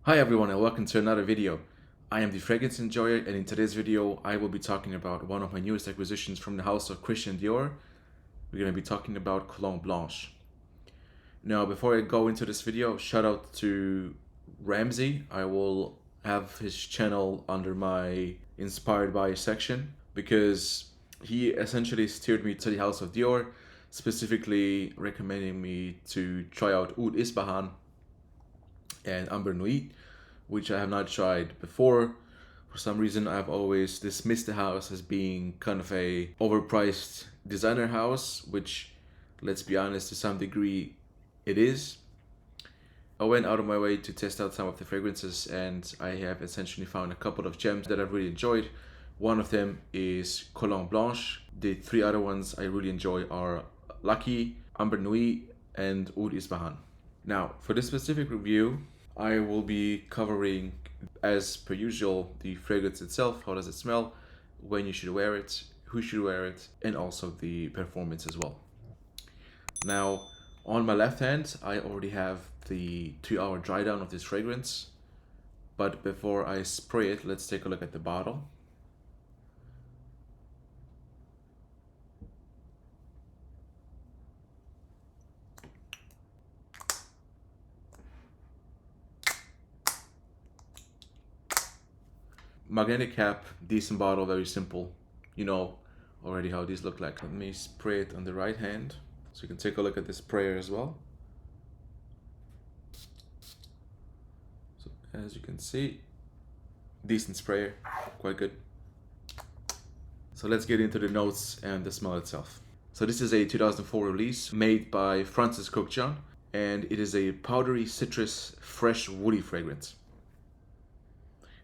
Hi everyone and welcome to another video. I am the fragrance enjoyer, and in today's video I will be talking about one of my newest acquisitions from the house of ChristianDior. We're going to be talking about Cologne Blanche. Now before I go into this video, shout out to Ramsey. I will have his channel under my inspired by section because he essentially steered me to the house of Dior, specifically recommending me to try out Oud Ispahan and Amber Nuit, which I have not tried before. For some reason, I've always dismissed the house as being kind of a overpriced designer house, which, let's be honest, to some degree, it is. I went out of my way to test out some of the fragrances, and I have essentially found a couple of gems that I've really enjoyed. One of them is Cologne Blanche. The three other ones I really enjoy are Lucky, Amber Nuit, and Oud Ispahan. Now, for this specific review, I will be covering, as per usual, the fragrance itself, how does it smell, when you should wear it, who should wear it, and also the performance as well. Now, on my left hand, I already have the 2-hour dry down of this fragrance. But before I spray it, let's take a look at the bottle. Magnetic cap, decent bottle, very simple. You know already how these look like. Let me spray it on the right hand so you can take a look at the sprayer as well. So as you can see, decent sprayer, quite good. So let's get into the notes and the smell itself. So this is a 2004 release made by Francis Cookjohn, and it is a powdery citrus fresh woody fragrance.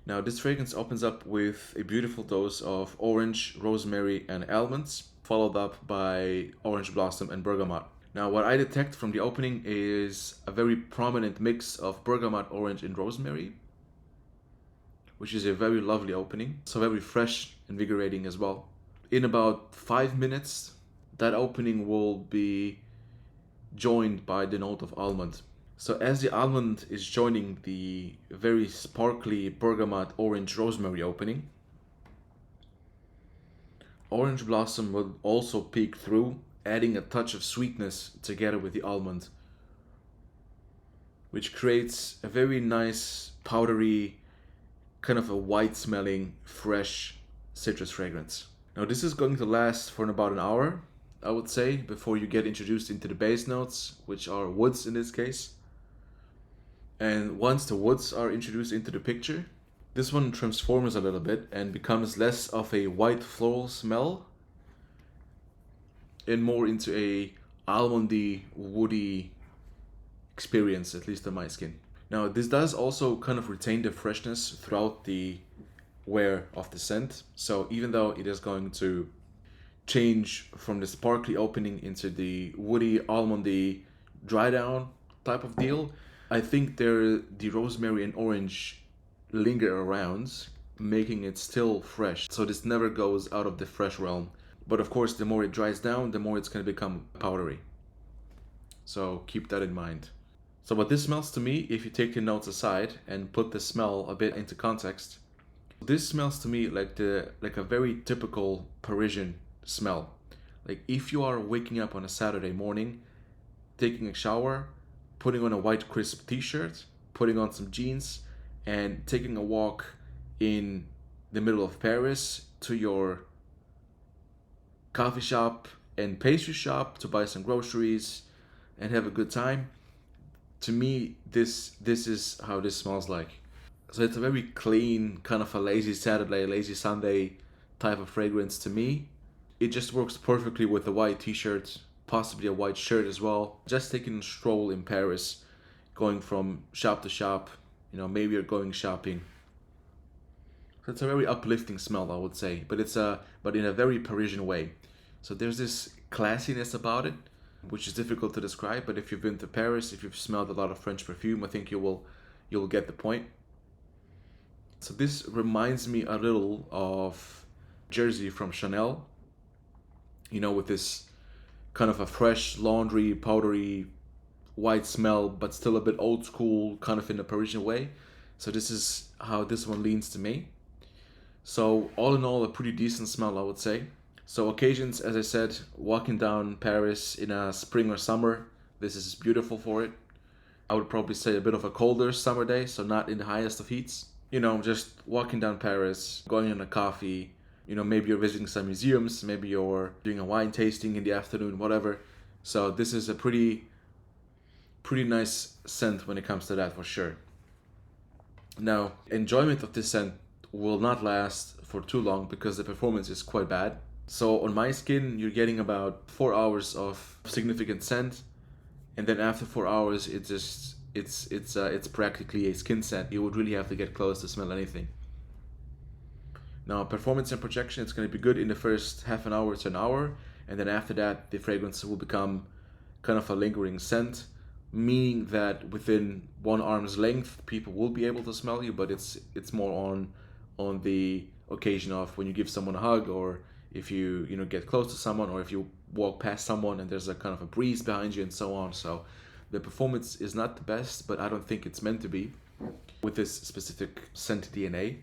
Now this fragrance opens up with a beautiful dose of orange, rosemary, and almonds, followed up by orange blossom and bergamot. Now what I detect from the opening is a very prominent mix of bergamot, orange, and rosemary, which is a very lovely opening. So very fresh, invigorating as well. In about 5 minutes, that opening will be joined by the note of almond. So as the almond is joining the very sparkly bergamot, orange, rosemary opening, orange blossom will also peek through, adding a touch of sweetness together with the almond, which creates a very nice, powdery, kind of a white smelling, fresh citrus fragrance. Now this is going to last for about an hour, I would say, before you get introduced into the base notes, which are woods in this case. And once the woods are introduced into the picture, this one transforms a little bit and becomes less of a white floral smell and more into a almondy, woody experience, at least on my skin. Now this does also kind of retain the freshness throughout the wear of the scent. So even though it is going to change from the sparkly opening into the woody, almondy, dry down type of deal, I think the rosemary and orange linger around, making it still fresh. So this never goes out of the fresh realm. But of course, the more it dries down, the more it's going to become powdery. So keep that in mind. So what this smells to me, if you take the notes aside and put the smell a bit into context, this smells to me like a very typical Parisian smell. Like if you are waking up on a Saturday morning, taking a shower, putting on a white crisp t-shirt, putting on some jeans, and taking a walk in the middle of Paris to your coffee shop and pastry shop to buy some groceries and have a good time. To me, this is how this smells like. So it's a very clean, kind of a lazy Saturday, lazy Sunday type of fragrance to me. It just works perfectly with a white t-shirt, possibly a white shirt as well. Just taking a stroll in Paris, going from shop to shop, maybe you're going shopping. So it's a very uplifting smell, I would say, but but in a very Parisian way. So there's this classiness about it, which is difficult to describe, but if you've been to Paris, if you've smelled a lot of French perfume, I think you'll get the point. So this reminds me a little of Jersey from Chanel, with this kind of a fresh, laundry, powdery, white smell, but still a bit old school, kind of in a Parisian way. So this is how this one leans to me. So all in all, a pretty decent smell, I would say. So occasions, as I said, walking down Paris in a spring or summer, this is beautiful for it. I would probably say a bit of a colder summer day, so not in the highest of heats. You know, just walking down Paris, going on a coffee, you know, maybe you're visiting some museums, maybe you're doing a wine tasting in the afternoon, whatever. So this is a pretty nice scent when it comes to that, for sure. Now, enjoyment of this scent will not last for too long because the performance is quite bad. So on my skin, you're getting about 4 hours of significant scent, and then after 4 hours, it's practically a skin scent. You would really have to get close to smell anything. Now, performance and projection, it's going to be good in the first half an hour to an hour, and then after that, the fragrance will become kind of a lingering scent, meaning that within 1 arm's length, people will be able to smell you, but it's more on the occasion of when you give someone a hug, or if you get close to someone, or if you walk past someone and there's a kind of a breeze behind you and so on. So the performance is not the best, but I don't think it's meant to be with this specific scent DNA.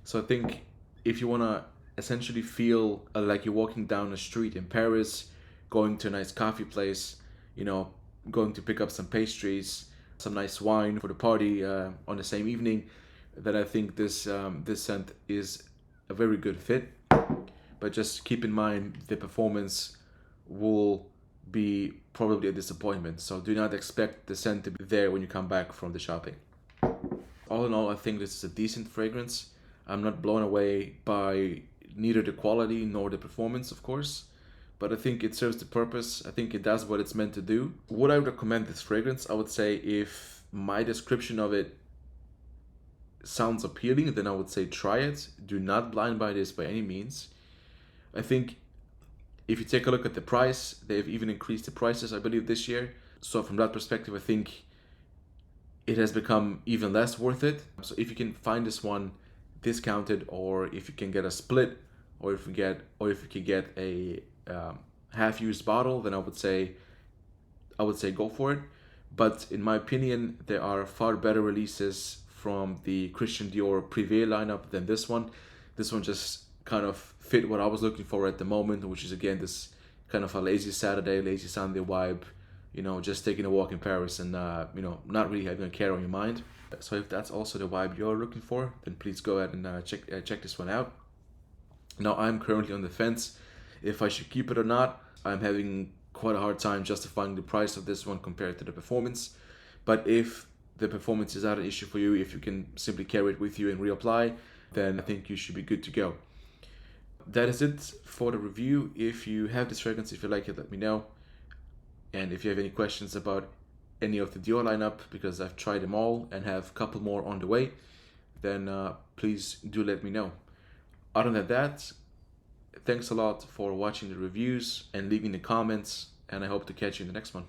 So I think if you want to essentially feel like you're walking down a street in Paris, going to a nice coffee place, going to pick up some pastries, some nice wine for the party on the same evening, then I think this scent is a very good fit. But just keep in mind the performance will be probably a disappointment. So do not expect the scent to be there when you come back from the shopping. All in all, I think this is a decent fragrance. I'm not blown away by neither the quality nor the performance, of course, but I think it serves the purpose. I think it does what it's meant to do. Would I recommend this fragrance? I would say if my description of it sounds appealing, then I would say try it. Do not blind buy this by any means. I think if you take a look at the price, they've even increased the prices, I believe, this year. So from that perspective, I think it has become even less worth it. So if you can find this one discounted, or if you can get a split, or if you can get a half-used bottle, then I would say go for it. But in my opinion, there are far better releases from the ChristianDior Privé lineup than this one. This one just kind of fit what I was looking for at the moment, which is again this kind of a lazy Saturday, lazy Sunday vibe. Just taking a walk in Paris and not really having a care on your mind. So if that's also the vibe you're looking for, then please go ahead and check this one out. Now I'm currently on the fence if I should keep it or not. I'm having quite a hard time justifying the price of this one compared to the performance. But if the performance is not an issue for you, if you can simply carry it with you and reapply, then I think you should be good to go. That is it for the review. If you have this fragrance, if you like it, let me know. And if you have any questions about any of the Dior lineup, because I've tried them all and have a couple more on the way, then please do let me know. Other than that, thanks a lot for watching the reviews and leaving the comments, and I hope to catch you in the next one.